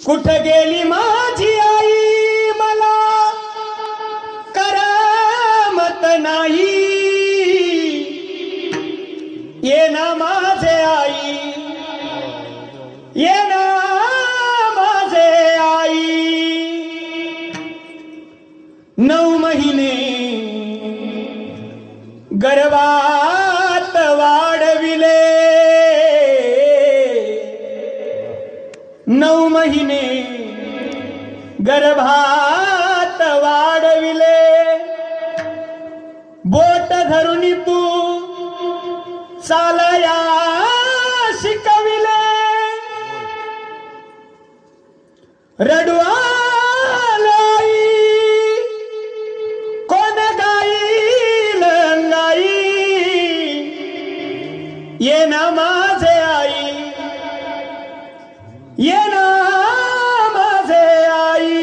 कुठं गेली माझी आई मला करमत नाही। ये ना माझे आई, ये ना माझे आई। 9 महिने गर्भात वाढविले, 9 महिने गर्भात वाढविले। बोट धरून तू चालया शिकविले, रडू आलाई कोण गाईल अंगाई। ये ना माझे आई, ये ना माझे आई।